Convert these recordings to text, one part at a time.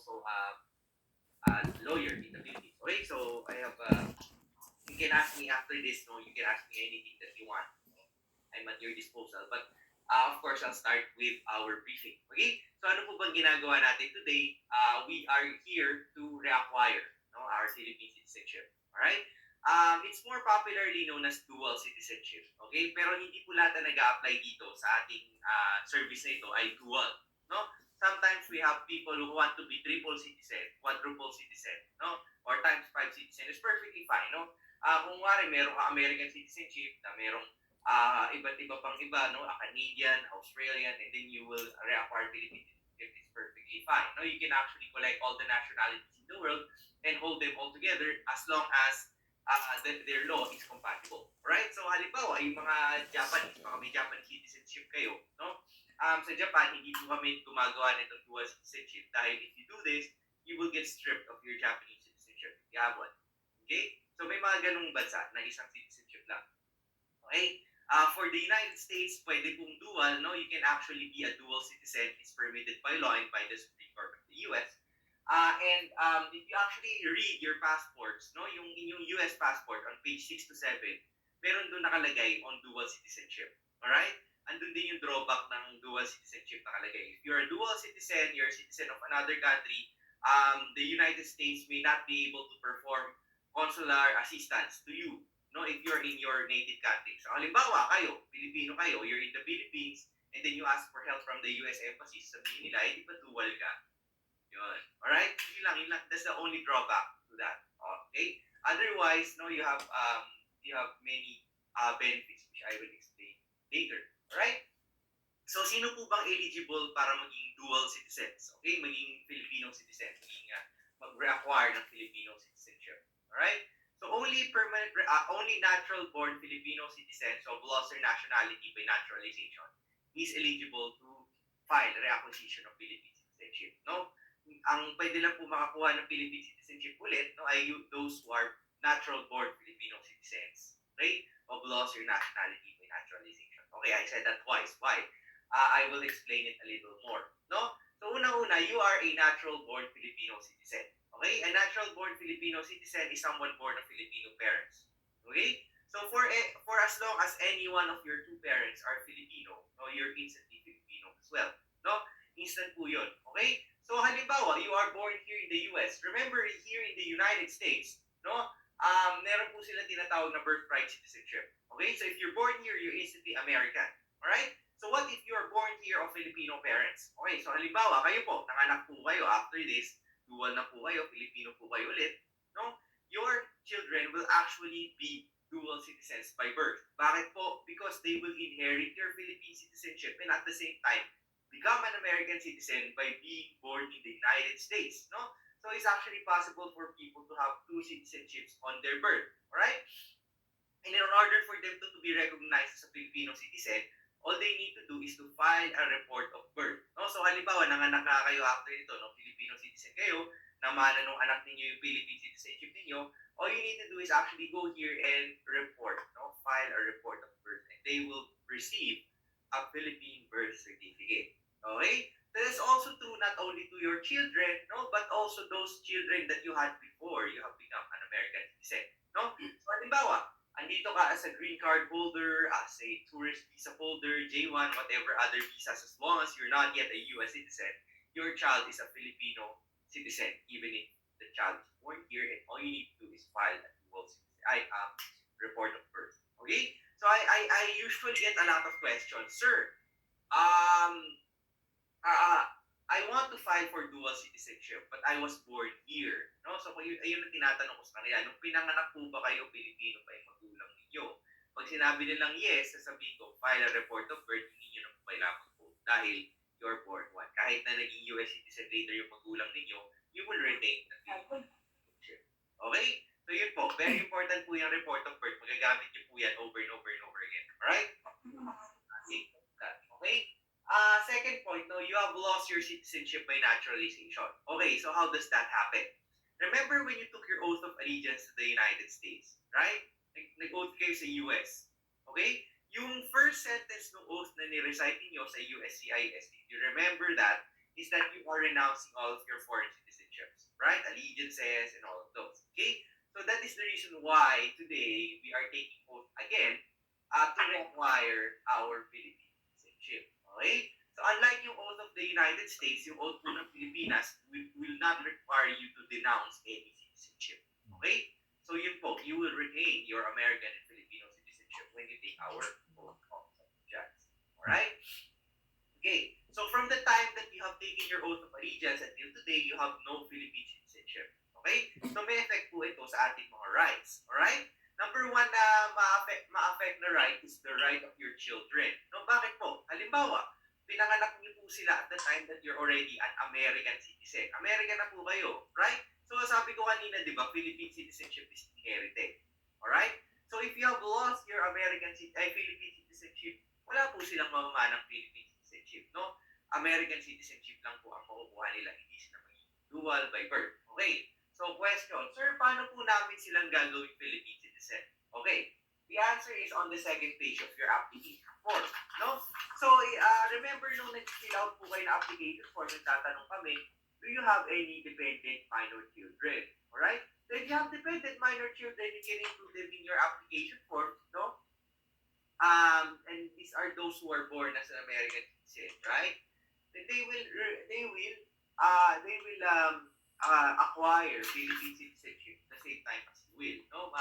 also a lawyer in the Philippines. Okay, so I have, you can ask me after this, no, you can ask me anything that you want. I'm at your disposal. But of course, I'll start with our briefing. Okay? So ano po bang ginagawa natin today? We are here to reacquire, no, our Philippine citizenship. Alright? It's more popularly known as dual citizenship. Okay? Pero hindi po lahat na nag-a-apply dito sa ating service na ito ay dual. No? Sometimes we have people who want to be triple citizen, quadruple citizen, no? Or times 5 citizen. It's perfectly fine, no? Kung wari, meron ka American citizenship na merong iba't iba pang iba, no? A Canadian, Australian, and then you will reacquire Philippine citizenship. It's perfectly fine. No, you can actually collect all the nationalities in the world and hold them all together as long as their law is compatible. Right? So halimbawa, yung mga Japanese, baka may Japanese citizenship kayo, no? Sa Japan, hindi po kami gumagawa nitong dual citizenship dahil if you do this, you will get stripped of your Japanese citizenship if you have one. Okay? So may mga ganung bansa na isang citizenship lang. Okay? For the United States, pwede pong dual, no? You can actually be a dual citizen. It's permitted by law and by the Supreme Court of the US. If you actually read your passports, no, yung inyong US passport on page 6 to 7, meron doon nakalagay on dual citizenship. Alright? Andun din yung drawback ng dual citizenship nakalagay. If you're a dual citizen, you're a citizen of another country, the United States may not be able to perform consular assistance to you, no, if you're in your native country. So halimbawa kayo, Pilipino kayo, you're in the Philippines, and then you ask for help from the US Embassy, sabihin nila, hindi pa dual ka. Yun. Alright? Yun lang. That's the only drawback to that. Okay? Otherwise, no, you have many benefits which I will explain later. Alright? So, sino po bang eligible para maging dual citizens? Okay? Maging Filipino citizen. Maging mag-reacquire ng Filipino citizenship. Alright? So, only natural-born Filipino citizens of lost their nationality by naturalization is eligible to file reacquisition of Philippine citizenship. No? Ang pwede lang po makakuha ng Philippine citizenship ulit, no, ay those who are natural-born Filipino citizens. Okay? Of lost their nationality by naturalization. Okay, I said that twice. Why? I will explain it a little more. No? So, unang-una, you are a natural-born Filipino citizen. Okay? A natural-born Filipino citizen is someone born of Filipino parents. Okay? So, for as long as any one of your two parents are Filipino, no, you're instantly Filipino as well. No? Instant po yun. Okay? So, halimbawa, you are born here in the US. Remember, here in the United States, no, meron po sila tinatawag na birthright citizenship. Okay? So, if you're born here, you're instantly American. Alright? So, what if you are born here of Filipino parents? Okay, so halimbawa, kayo po, nanganak po kayo after this, dual na po kayo, Filipino po kayo ulit, no? Your children will actually be dual citizens by birth. Bakit po? Because they will inherit your Philippine citizenship and at the same time, become an American citizen by being born in the United States, no? So, it's actually possible for people to have two citizenships on their birth, alright? And in order for them to be recognized as a Filipino citizen, all they need to do is to file a report of birth. No? So halimbawa, nanganak na kayo after ito, no? Filipino citizen kayo, namana nung anak ninyo yung Philippine citizenship ninyo, all you need to do is actually go here and report, no? File a report of birth. And they will receive a Philippine birth certificate. Okay? That is also true not only to your children, no? But also those children that you had before you have become an American citizen. No? So halimbawa, andito ka as a green card holder, as a tourist visa holder, J1, whatever other visas, as long as you're not yet a US citizen, your child is a Filipino citizen, even if the child is born here, and all you need to do is file a dual report of birth. Okay? So I usually get a lot of questions. Sir, I want to file for dual citizenship, but I was born here. No? So, ayun ang tinatanong ko sa kanila. Nung pinanganak po ba kayo, Pilipino pa yung magulang ninyo? Pag sinabi nilang yes, sasabihin ko, file a report of birth, hindi nyo na po kailangan po dahil you're born one. Kahit na naging US citizen later yung magulang ninyo, you will retain the citizenship. Okay? So, yun po. Very important po yung report of birth. Magagamit nyo po yan over and over and over again. Alright? Okay? Second point, no, you have lost your citizenship by naturalization. Okay, so how does that happen? Remember when you took your oath of allegiance to the United States, right? Nag-oath kayo sa US. Okay? Yung first sentence ng oath na ni-recite niyo sa USCIS, if you remember that, is that you are renouncing all of your foreign citizenship. relationships, right? Allegiances and all of those. Okay? So that is the reason why today we are taking oath again to require our Philippine citizenship. Okay? So unlike yung oath of the United States, yung oath po ng Pilipinas will not require you to denounce any citizenship. Okay? So yun po, you will retain your American and Filipino citizenship when you take our oath of allegiance. Alright? Okay. So from the time that you have taken your oath of allegiance until today, you have no Philippine citizenship. Okay? So may effect po ito sa ating mga rights. Alright? Number one na ma-affect na right is the right of your children. No, bakit po? Halimbawa, pinanganak niyo po sila at the time that you're already an American citizen. American na po kayo, right? So sabi ko kanina, di ba, Philippine citizenship is inherited. Alright? So if you have lost your Philippine citizenship, wala po silang mamamanang Philippine citizenship, no? American citizenship lang po ang makukuha nila, hindi sila magiging dual by birth. Okay? So question, sir, paano po namin silang gagawing Philippine citizen? Okay, the answer is on the second page of your application form, no? So remember nung nag-fill out po kayo na application form, nagtatanong kami, do you have any dependent minor children? Alright? So if you have dependent minor children, you can include them in your application form, no? And these are those who are born as an American citizen, right? They will acquire Philippine citizenship at the same time as you will. No,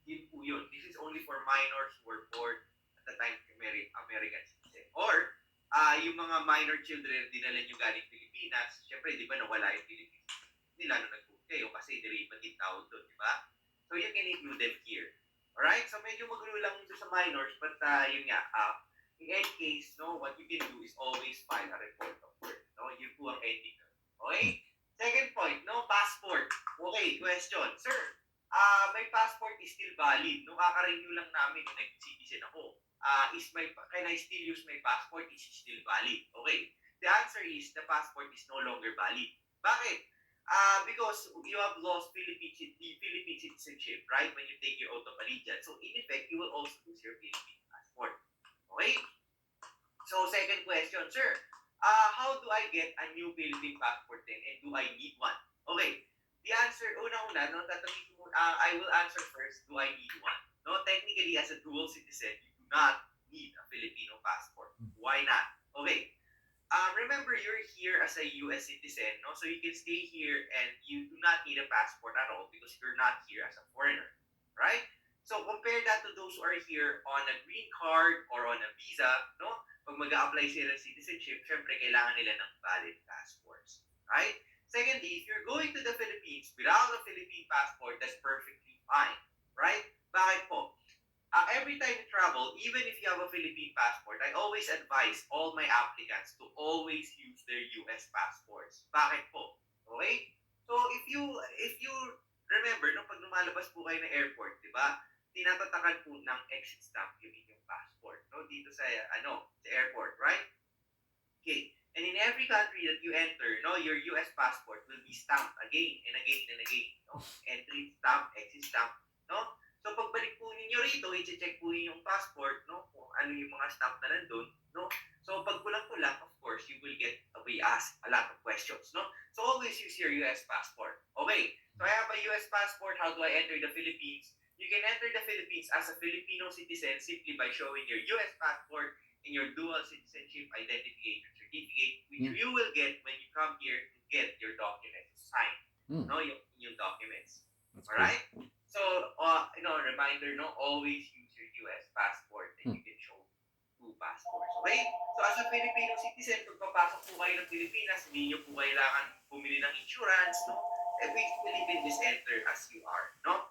yun po yun. This is only for minors who were born at the time of American citizen. Or yung mga minor children dinala nyo galing Pilipinas, syempre di ba nawala yung Philippines nila nung nag-book kayo kasi derivative tawag doon, di ba? So you can include them here. Alright? So medyo magulo lang dito sa minors, but yun nga, in any case, no, what you can do is always file a report of birth. No? Yun po ang ending. Okay? Second point, no, passport. Okay, question. Sir, my passport is still valid. Nung kaka-renew lang namin nung nag-citizen ako. Can I still use my passport? Is it still valid? Okay. The answer is the passport is no longer valid. Bakit? Because you have lost Philippine citizenship, right? When you take your oath of allegiance. So in effect, you will also lose your Philippine passport. Okay? So second question, sir. How do I get a new Philippine passport then? And do I need one? Okay. The answer, una-una, no, I will answer first, do I need one? No, technically, as a dual citizen, you do not need a Filipino passport. Why not? Okay. Remember, you're here as a U.S. citizen, no? So you can stay here and you do not need a passport at all because you're not here as a foreigner, right? So compare that to those who are here on a green card or on a visa, no? Pag mag-a-apply sila ng citizenship, syempre kailangan nila ng valid passports, right? Secondly, if you're going to the Philippines without a Philippine passport, that's perfectly fine, right? Bakit po? Every time you travel, even if you have a Philippine passport, I always advise all my applicants to always use their US passports. Bakit po? Okay? So if you remember, no, pag lumalabas po kayo ng airport, di ba? Tinatatakan po ng exit stamp yung inyong passport, no? Dito sa sa airport, right? Okay. And in every country that you enter, no, your US passport will be stamped again and again and again, no? Entry stamp, exit stamp, no? So pagbalik po ninyo rito, i-check po yung passport, no? Kung ano yung mga stamp na nandun, no? So pag kulang-kulang, of course, you will get asked a lot of questions, no? So always use your US passport. Okay, so I have a US passport. How do I enter the Philippines? You can enter the Philippines as a Filipino citizen simply by showing your US passport and your dual citizenship identification certificate, which you will get when you come here to get your documents signed, no? Yung documents. All right? So, reminder, no, always use your US passport and you can show two passports. Okay? So, as a Filipino citizen, pag papasok po kayo ng Pilipinas, hindi nyo po kailangan bumili ng insurance, no? Basically, you can just enter as you are, no?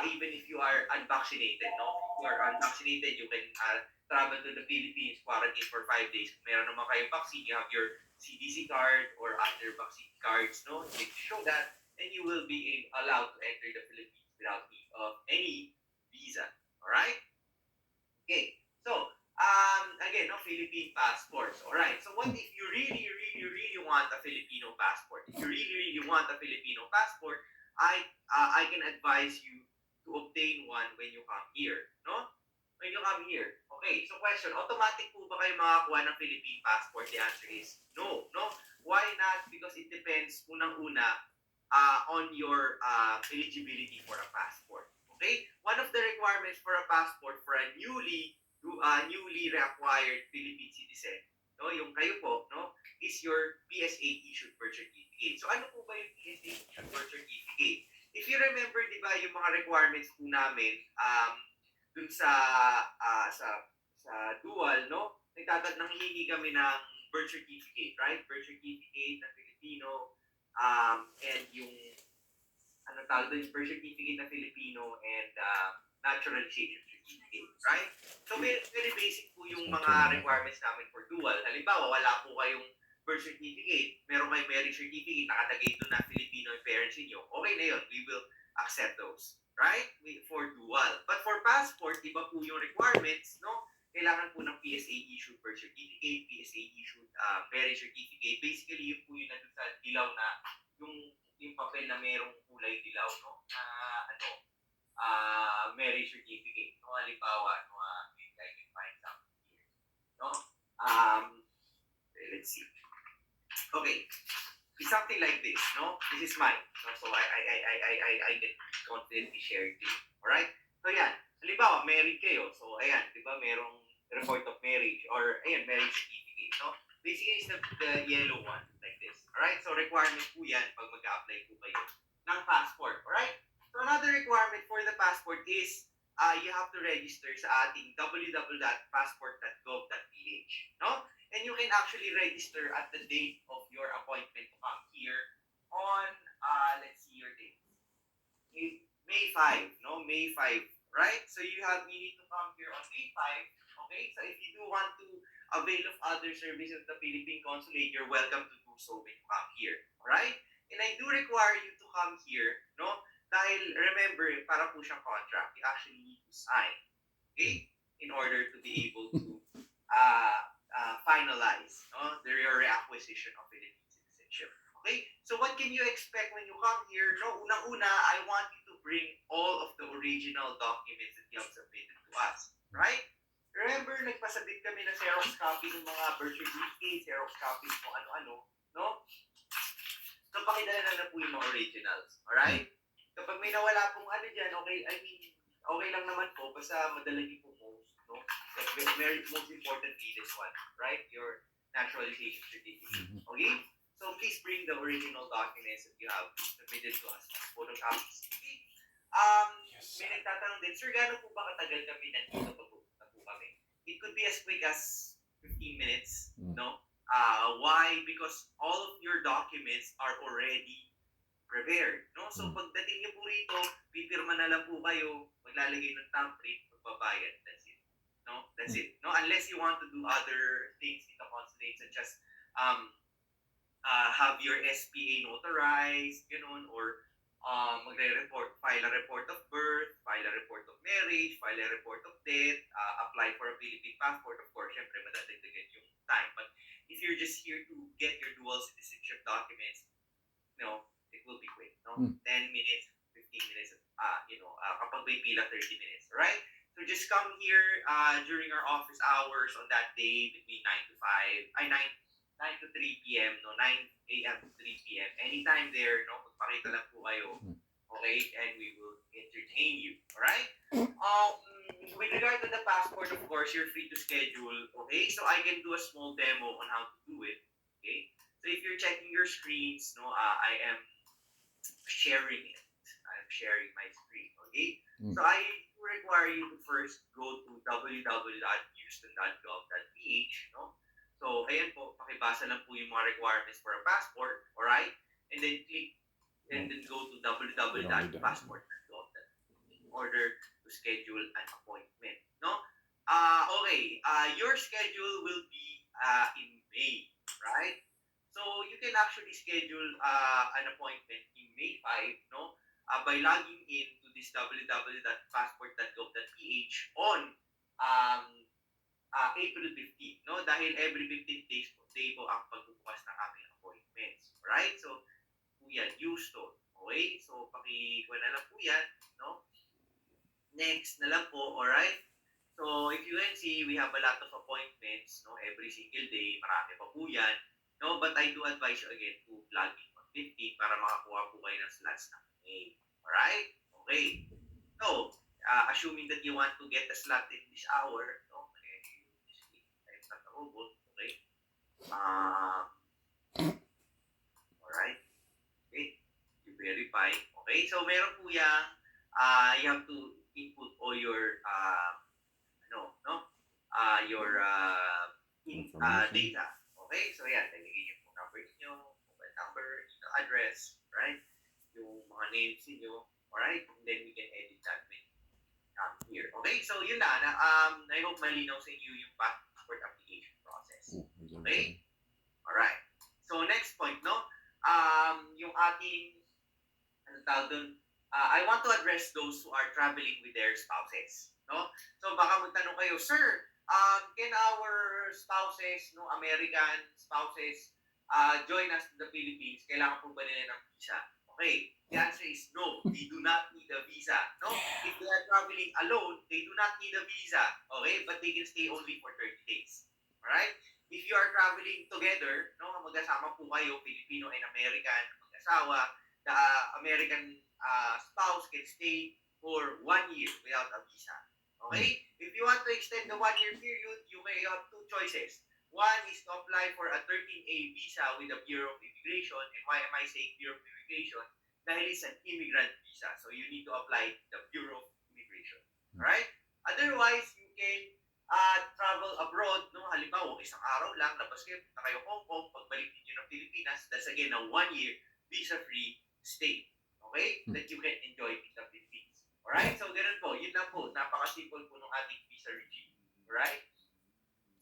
Even if you are unvaccinated, no? If you are unvaccinated, you can travel to the Philippines, quarantine for 5 days. Kung meron naman kayong vaccine, you have your CDC card or other vaccine cards, no? You can show that, and you will be allowed to enter the Philippines without need of any visa. Alright? Okay. So, again, no, Philippine passports. Alright. So, what if you really want a Filipino passport? If you really want a Filipino passport, I can advise you to obtain one when you come here. No? When you come here. Okay. So, question, automatic po ba kayo makakuha ng Philippine passport? The answer is no. No? Why not? Because it depends requirements, unang-una, on your eligibility for a passport. Okay? One of the requirements for a passport for a newly reacquired Philippine citizen, no, yung kayo po, no, is your PSA issued birth certificate. So ano po ba yung PSA issued birth certificate? If you remember, di ba, yung mga requirements po namin dun sa dual, no, nanghihingi kami ng birth certificate, right? Birth certificate na Filipino, and yung ano tawag doon, birth certificate na Filipino and naturalization certificate, right? So very, very basic po yung mga requirements namin for dual. Halimbawa, wala po kayong birth certificate, meron kayong marriage certificate, nakalagay doon na Filipino yung parents niyo, okay na yun, we will accept those, right? For dual. But for passport, iba po yung requirements, no? Kailangan po ng PSA issued birth certificate, PSA issued marriage certificate. Basically, yun po yung nandun sa dilaw na yung papel na merong kulay dilaw, no? Marriage certificate. No? Halimbawa, no, I can find something here. No? Let's see. Okay. It's something like this, no? This is mine. No? So I can confidently share it to you. Alright? So yan. Halimbawa, married kayo. So ayan, di ba, merong report of marriage or ayan, marriage certificate, no? Basically, it's the yellow one, like this. Alright? So requirement po yan pag mag-a-apply po kayo ng passport. Alright? So another requirement for the passport is you have to register sa ating www.passport.gov.ph, no? And you can actually register at the date of your appointment to come here on, let's see your date. May 5, no? May 5, right? So you need to come here on May 5, okay? So if you do want to avail of other services of the Philippine Consulate, you're welcome to do so when you come here, alright? And I do require you to come here, no? Dahil, remember, para po siyang contract, you actually need to sign, okay? In order to be able to finalize, no, your reacquisition of Philippine citizenship. Okay? So what can you expect when you come here? No, unang-una, I want you to bring all of the original documents that you have submitted to us. Right? Remember, nagpasabit kami na Xerox copy ng mga birth certificate, Xerox copy kung ano-ano, no? So, pakidala na po yung mga originals. Alright? Kapag may nawala pong ano dyan, okay lang naman po, basta madala niyo po most, no? Very most importantly, this one, right? Your naturalization certificate. Okay? So please bring the original documents that you have submitted to us. Photocopies. Okay? May nagtatanong din, sir, gano'n po ba katagal kami nandito na po kami? It could be as quick as 15 minutes, no? Why? Because all of your documents are already prepared, no? So pagdating niyo po rito, pipirma na lang po kayo, maglalagay ng thumbprint, magbabayad. That's it. No? That's it. No? Unless you want to do other things in the consulate, such as have your SPA notarized, or file a report of birth, file a report of marriage, file a report of death, apply for a Philippine passport. Of course, syempre, madadagdagan yung time. But if you're just here to get your dual citizenship documents, it will be quick. 10 minutes, 15 minutes, kapag may pila, 30 minutes. Right? So just come here during our office hours on that day between 9 to 3 p.m., 9 a.m. to 3 p.m. Anytime there, magpakita lang po kayo, okay? And we will entertain you, alright? With regard to the passport, of course, you're free to schedule, okay? So I can do a small demo on how to do it, okay? So if you're checking your screens, I am sharing it. I'm sharing my screen, okay? So I require you to first go to www.houston.gov.ph, no? So, ayan po, pakibasa lang po yung mga requirements for a passport, alright? And then go to www.passport.gov.ph in order to schedule an appointment, no? Okay, your schedule will be in May, right? So, you can actually schedule an appointment in May 5, no? By logging in to this www.passport.gov.ph on April 15, no? Dahil every 15 days po, ang pagbubukas ng aming appointments. Right? So, po yan, Houston. Okay? So, pakikuha na lang po yan, no? Next na lang po, alright? So, if you can see, we have a lot of appointments, no? Every single day, marami pa po yan. No? But I do advise you again to log in on 15 para makakuha po kayo ng slots ng May. Alright? Okay. So, assuming that you want to get a slot in this hour, no? It's not a robot, okay? Alright. Okay. You verify. Okay. So, meron po yung, you have to input all your, your data. Okay. So, yan. Nagiging yung phone number niyo, mobile number, email address, right? Yung mga names niyo. Alright. And then we can edit that with here. Okay. So, yun na. I hope malinaw sa inyo yung passport application process. Okay. Alright. So, next point, no? Yung ating, I want to address those who are traveling with their spouses, no? So, baka magtanong kayo, sir, can our spouses, no, American spouses, join us in the Philippines? Kailangan po ba nila ng visa? Okay, the answer is no. They do not need a visa, no? If they are traveling alone, they do not need a visa, okay? But they can stay only for 30 days, alright? If you are traveling together, no, mag-asama po kayo, Filipino and American mag-asawa, the American spouse can stay for 1 year without a visa. Okay? If you want to extend the 1 year period, you may have two choices. One is to apply for a 13A visa with the Bureau of Immigration. And why am I saying Bureau of Immigration? Dahil it's an immigrant visa. So you need to apply the Bureau of Immigration. Alright? Otherwise, you can travel abroad, no? Halimbawa, isang araw lang, labas kayo, punta kayo Hong Kong, pagbalik niyo ng Pilipinas, that's again a 1 year visa-free stay. Okay? That you can enjoy in the Philippines. Alright? So, ganun po. Yun lang po. Napaka-simple po ng ating visa regime. Alright?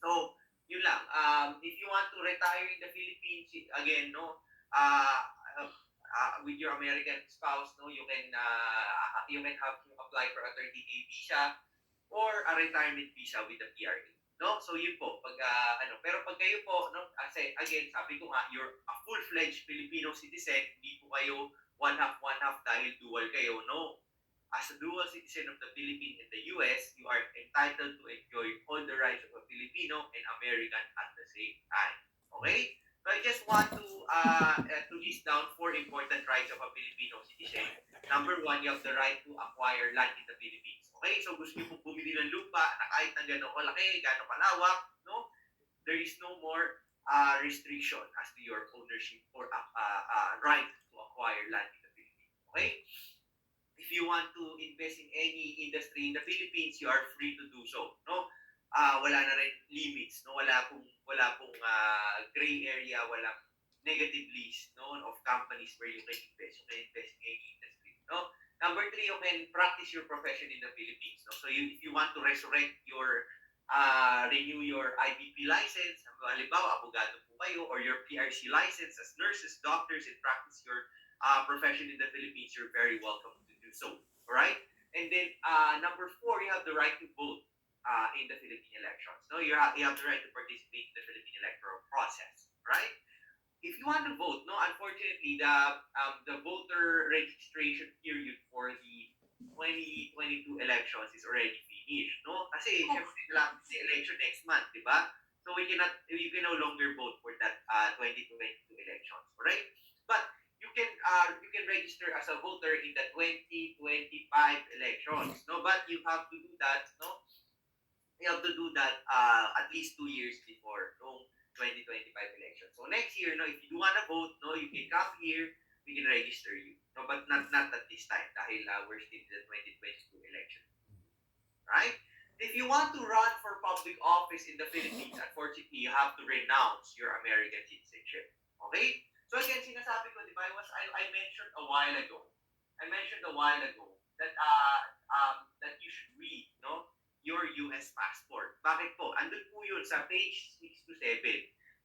So, yun lang. If you want to retire in the Philippines, again, no, with your American spouse, no, you can have to apply for a 30-day visa or a retirement visa with the PRA. No? So yun po, pero pag kayo po, no, again, sabi ko nga, you're a full-fledged Filipino citizen, hindi po kayo one half dahil dual kayo, no? As a dual citizen of the Philippines and the US, you are entitled to enjoy all the rights of a Filipino and American at the same time. Okay? So I just want to list down 4 important rights of a Filipino citizen. Number 1, you have the right to acquire land in the Philippines. Okay? So gusto niyo pong bumili ng lupa na kahit na gano'ng kalaki, gano'ng kalawak, no? There is no more restriction as to your ownership or right to acquire land in the Philippines. Okay? If you want to invest in any industry in the Philippines, you are free to do so. No? Wala na rin limits. No? Wala pong gray area, walang negative list, no, of companies where you can invest. You can invest in any industry. No? Number 3, you can practice your profession in the Philippines. No? So if you want to resurrect your renew your IBP license, halimbawa, abogado po kayo, or your PRC license as nurses, doctors, and practice your profession in the Philippines, you're very welcome to do so. Alright? And then, number 4, you have the right to vote in the Philippine elections. No, you have the right to participate in the Philippine electoral process. Right? If you want to vote, no, unfortunately, the voter registration period for the 2022 elections is already finished. No? Kasi, syempre, election next month, di ba? So, you can no longer vote for that 2022 elections. Right? But, you can register as a voter in the 2025 elections. No? But, you have to do that, no? You have to do that at least 2 years before the 2025 election. So next year, no, if you do want to vote, no, you can come here, we can register you. No, but not at this time dahil we're still in the 2022 election. Right? If you want to run for public office in the Philippines, unfortunately, you have to renounce your American citizenship. Okay? So again, sinasabi ko, di ba, I mentioned a while ago that that you should read, no, your US passport. Bakit po? Andun po yun sa page 6 to 7,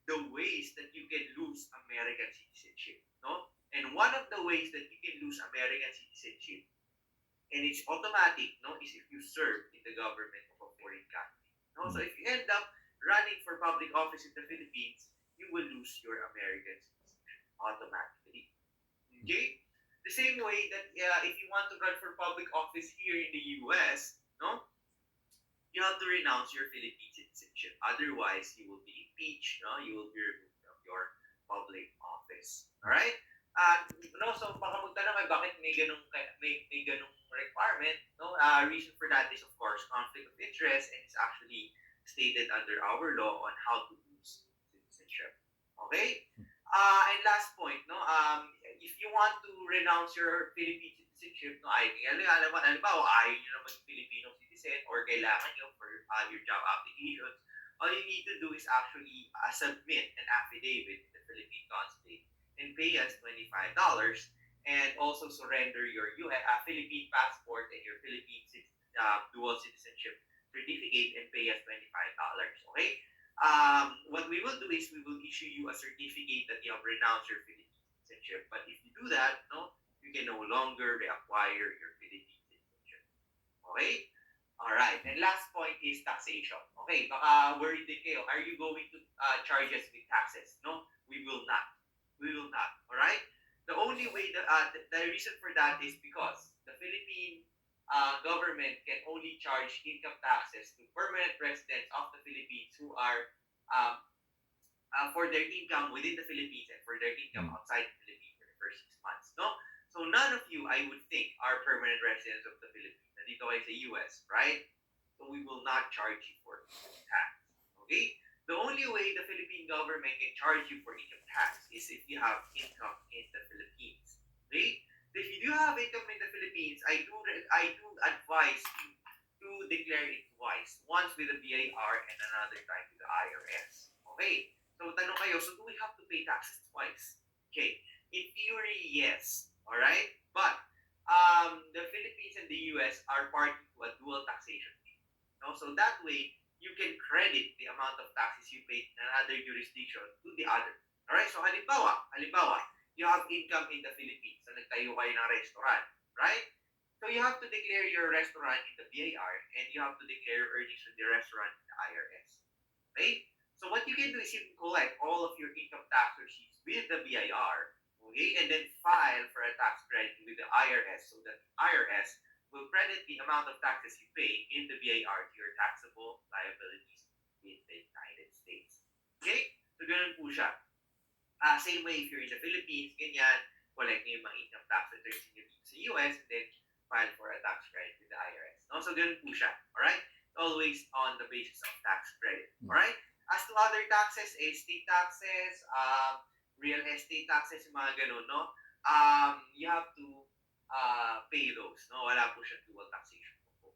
the ways that you can lose American citizenship. No? And one of the ways that you can lose American citizenship, and it's automatic, no, is if you serve in the government of a foreign country. No? So if you end up running for public office in the Philippines, you will lose your American citizenship automatically. Okay? The same way that if you want to run for public office here in the US, no, you have to renounce your Philippine citizenship. Otherwise, you will be impeached. No? You will be removed from your public office. All right? may ganung requirement, no? Reason for that is of course conflict of interest, and it's actually stated under our law on how to lose citizenship. Okay? And last point, no? If you want to renounce your Philippine citizenship, no, halimbawa, ayaw nyo na mag-Filipino citizen or kailangan nyo for your job applications, all you need to do is actually submit an affidavit in the Philippine consulate and pay us $25 and also surrender your Philippine passport and your Philippine dual citizenship certificate and pay us $25. Okay? What we will do is we will issue you a certificate that you have renounced your Philippine citizenship. But if you do that, no, you can no longer reacquire your Philippine citizenship. Okay? Alright, and last point is taxation. Okay, baka worried din kayo. Are you going to charge us with taxes? No, we will not. We will not. Alright? The only way, the reason for that is because the Philippine government can only charge income taxes to permanent residents of the Philippines who are for their income within the Philippines and for their income outside the Philippines for the first 6 months. No? So none of you, I would think, are permanent residents of the Philippines. Nandito kayo sa US, right? So we will not charge you for tax. Okay? The only way the Philippine government can charge you for income tax is if you have income in the Philippines. Okay? So if you do have income in the Philippines, I do advise you to declare it twice. Once with the BIR and another time with the IRS. Okay? So tanong kayo, so do we have to pay taxes twice? Okay. In theory, yes. Alright? But the Philippines and the US are party to a dual taxation scheme. No? So that way, you can credit the amount of taxes you paid in another jurisdiction to the other. Alright? So halimbawa, you have income in the Philippines. So nagtayo kayo ng restaurant. Right? So you have to declare your restaurant in the BIR and you have to declare your earnings from the restaurant in the IRS. Okay? So what you can do is you can collect all of your income tax receipts with the BIR, okay, and then file for a tax credit with the IRS so that IRS will credit the amount of taxes you pay in the BIR to your taxable liabilities in the United States. Okay? So ganun po siya. Same way if you're in the Philippines, ganyan, collect nyo yung mga income tax returns nyo dito sa US and then file for a tax credit with the IRS. No? So ganun po siya. Alright? Always on the basis of tax credit. Alright? As to other taxes, estate taxes, real estate taxes, yung mga ganun, no? You have to pay those, no? Wala po siya dual taxation po.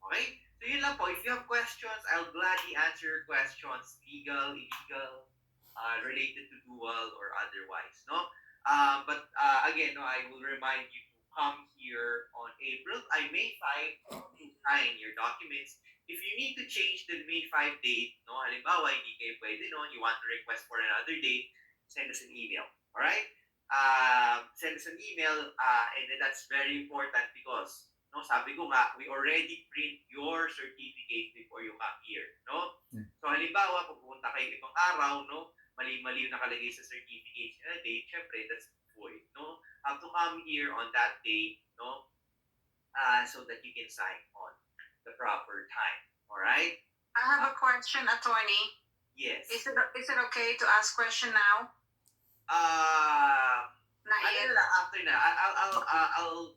Okay? So yun lang po. If you have questions, I'll gladly answer your questions, legal, illegal, related to dual or otherwise, no? But again, no, I will remind you to come here on May 5 to sign your documents. If you need to change the May 5 date, no, halimbawa, hindi kayo pwede noon, you want to request for another date, send us an email. Alright? Send us an email, and then that's very important because, no, sabi ko nga, we already print your certificate before you come here, no? So, halimbawa, pupunta kayo ibang araw, no, mali-mali yung nakalagay sa certificate na date, syempre, that's void, no? Have to come here on that day, no, so that you can sign on the proper time. All right? I have a question, attorney. Yes. Is it okay to ask question now? Not yet. After na. I'll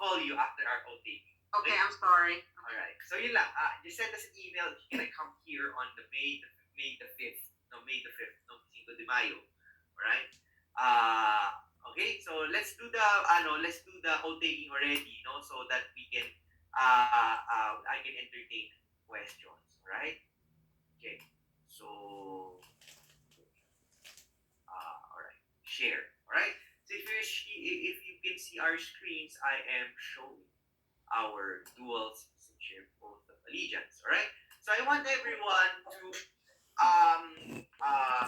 call you after our OT. Okay, I'm sorry. All right. So yun lang. Just send us an email. You can come here on the May the 5th. No, 5 de Mayo. All right? Okay. So let's do the OT already, no, so that we can I can entertain questions, right? Okay, so all right, share. All right. So if you can see our screens, I am showing our dual citizenship oath of allegiance. All right. So I want everyone to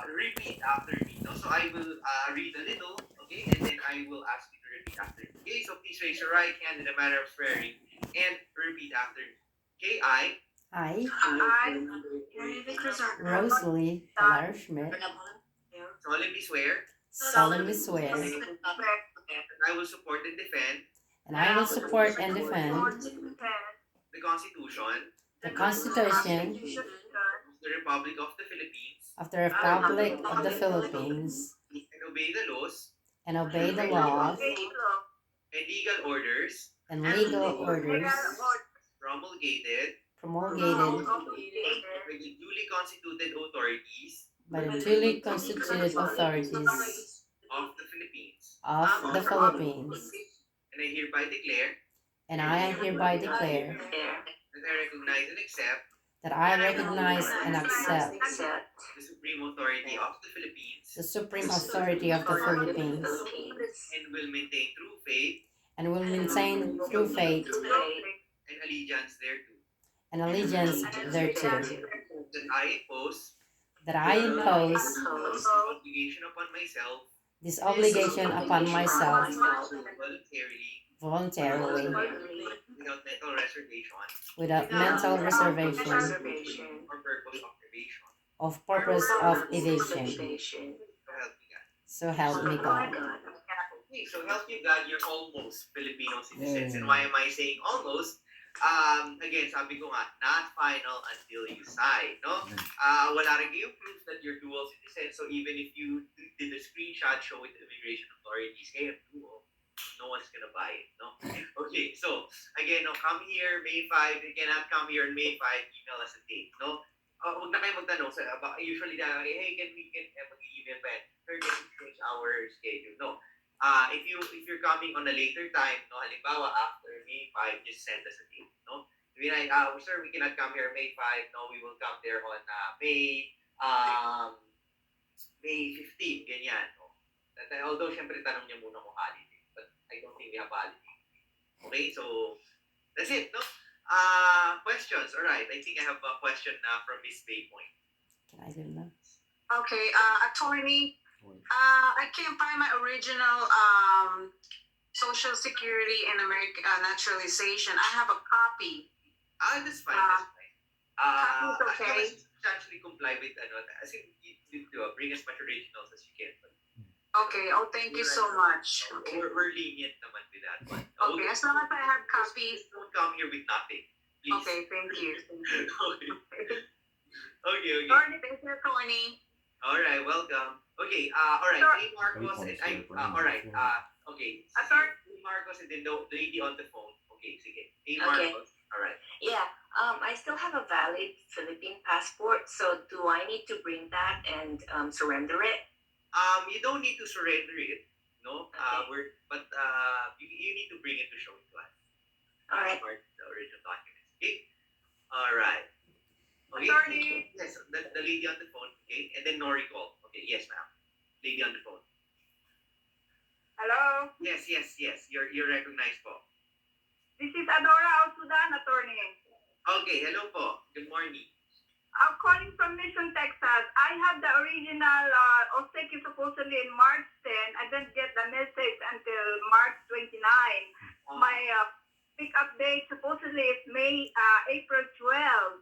repeat after me. No? So I will read a little, okay, and then I will ask you to repeat after me. Okay. So please raise your right hand in a matter of swearing. And repeat after me. Okay, I, Rosalie Hilaire Schmidt, solemnly swear that I will support and defend the Constitution the Constitution of the Republic of the Philippines of the Republic of the Philippines and obey the laws and obey the laws and legal orders and legal orders promulgated promulgated by the duly constituted authorities by the duly constituted authorities of the Philippines. of the Philippines. And I hereby declare And I hereby declare that I recognize and accept that I recognize and accept the supreme authority of the Philippines the supreme authority of the Philippines and will maintain true faith and will maintain through faith and allegiance thereto. and allegiance thereto, That I impose that I impose this obligation upon myself this obligation upon myself voluntarily, voluntarily, without mental reservation without mental reservation or purpose of evasion. of purpose of evasion. So help me God. So help me God. Okay, so help you God, you're almost Filipino citizens. Yay. And why am I saying almost? Again, sabi ko nga, not final until you sign, no? Wala rin kayong proof that you're dual citizen. So even if you did a screenshot, show it to immigration authorities, hey, I'm dual, no one's gonna buy it, no? Okay, so again, no, come here May 5. You cannot come here on May 5. Email us a date, no? Huwag na kayo magtanong. So, usually, hey, can mag-email pa yan? Or can we change our schedule? No. If you're coming on a later time, no, halimbawa after May 5, just send us a date, no? Maybe like, sir, we cannot come here May 5. No, we will come there on May 15, ganyan, no? Although, syempre, tanong niya muna kung holiday, but I don't think we have holiday. Okay, so that's it, no? Questions. All right. I think I have a question from Miss Baypoint. Can I do that? Okay, attorney, I can't find my original Social Security and American naturalization. I have a copy. That's fine. That's fine. Copy's okay. As long as you actually comply with I think you need to bring as much originals as you can. But, Okay, oh, thank you so much. Okay. we're lenient naman with that one. Okay, as long as I have copies. Don't come here with nothing, please. Okay, thank you. Okay. Okay. Attorney, thank you, attorney. All right. Welcome. Okay. All right. Sir. Hey, Marcos. And all right. Okay. Attorney. Hey, Marcos, and then the lady on the phone. Okay. Sige. Hey, Okay. Marcos. All right. Yeah, I still have a valid Philippine passport, so do I need to bring that and surrender it? You don't need to surrender it, no. Okay. You need to bring it to show it to us. All right. Part the original documents. Okay. All right. Okay. Attorney. Yes, the lady on the phone. Okay, and then Nori call. Okay. Yes, ma'am. Lady on the phone. Hello, Yes. You're recognized po. this is Adora Ausudan, attorney. Okay. Hello po. Good morning. I'm calling from Mission, Texas. I have the original Oseki supposedly in March 10. I didn't get the message until March 29. My pickup date supposedly is April 12.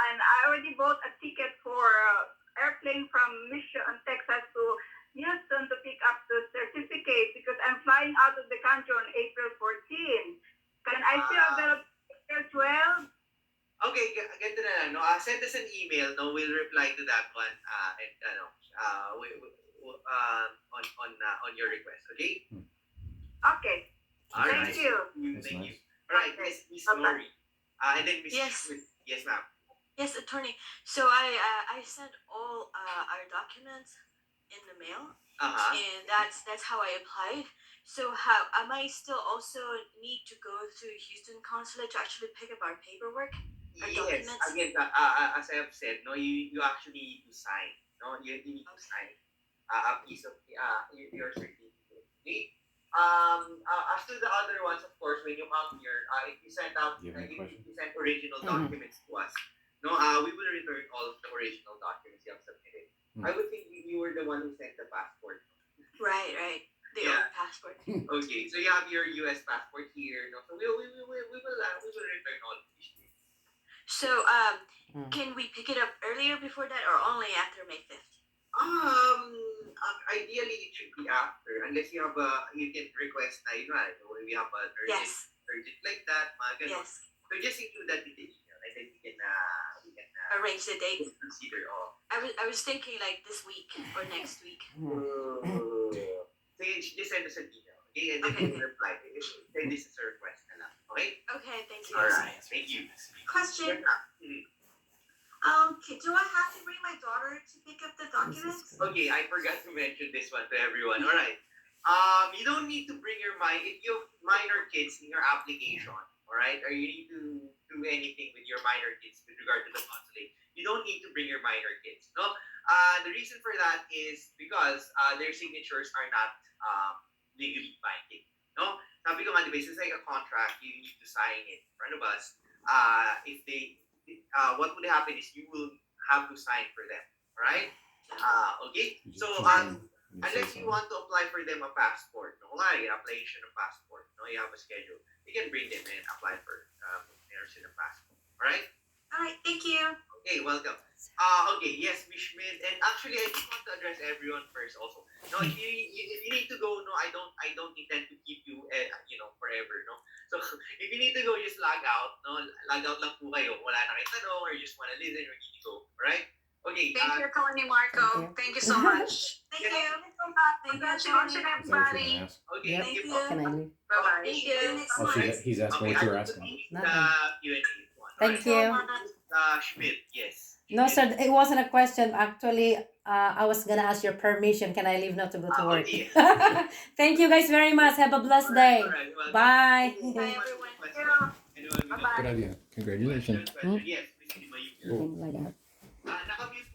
And I already bought a ticket for airplane from Mission, Texas to Houston to pick up the certificate because I'm flying out of the country on April 14. Can I still avail April 12? Okay, ganito na lang, no? Send us an email, no? We'll reply to that one, and on your request, okay? Okay. All Thank right. you. Thank you. nice. All right, Miss Bye-bye. Lori, and then Miss. Yes. Yes, ma'am. Yes, attorney. So I sent all our documents in the mail, and that's how I applied. So how am I still also need to go to Houston consulate to actually pick up our paperwork? Our Yes. documents? Again, as I have said, no, you actually need to sign, no, you need to sign a piece of your certificate. Okay. As to the other ones, of course, when you come here, if you send out, Do you have any if you send original Mhm. documents to us, no, we will return all of the original documents you have submitted. I would think you were the one who sent the passport. Right. The Yeah. old passport. Okay, so you have your U.S. passport here, no? So we will return all of these things. So Mm. can we pick it up earlier before that, or only after May 5th? Ideally it should be after, unless you have you can request na yun, we have an Yes. urgent like that, mga ganun. Yes. So just include that in the email, and then we can Arrange the date. consider all. I was thinking like this week or next week. Mm. So you should just send us an email. Okay, and then Okay. you reply. Then this is a request na lang. Okay? Okay, thank you. Alright, thank you. Question. Mhm. Do I have to bring my daughter to pick up the documents? Okay, I forgot to mention this one to everyone. Alright. You don't need to bring your if you have minor kids in your application, alright, or you need to do anything with your minor kids with regard to the consulate, you don't need to bring your minor kids. No? The reason for that is because their signatures are not legally binding. No? Sabi ko nga, diba, it's like a contract, you need to sign it in front of us. If they, what would happen is you will have to sign for them. Alright? Okay? So, unless you want to apply for them a passport, no, like an application of passport, no, you have a schedule, you can bring them and apply for a passport. Alright? Alright, thank you. Okay, welcome. Okay, yes, Miss Schmidt, and actually, I just want to address everyone first also. No, if you need to go, no, I don't intend to keep you, forever, no. So if you need to go, just log out, no, log out lang po kayo. Wala na kayo tanong, or you just want to listen, or need to go, alright? Okay. Thank you, Tony Marco. Thank you so much. Thank Yes. you. Congratulations, everybody. Okay, Thank keep you. up. Can I leave? Bye-bye. Thank you. See you next Oh, month. he's asking Okay, what you're I will asking. take the Nothing. Q&A one. Thank Alright. you. Schmidt, yes. No, sir, it wasn't a question. Actually, I was gonna ask your permission. Can I leave now to go to work? Okay. Thank you guys very much. Have a blessed day. Alright, well, Bye. Bye, everyone. Anyone with Bye-bye. Good idea. Congratulations. question? Yes, Miss Lima, you. Like that. Nakamute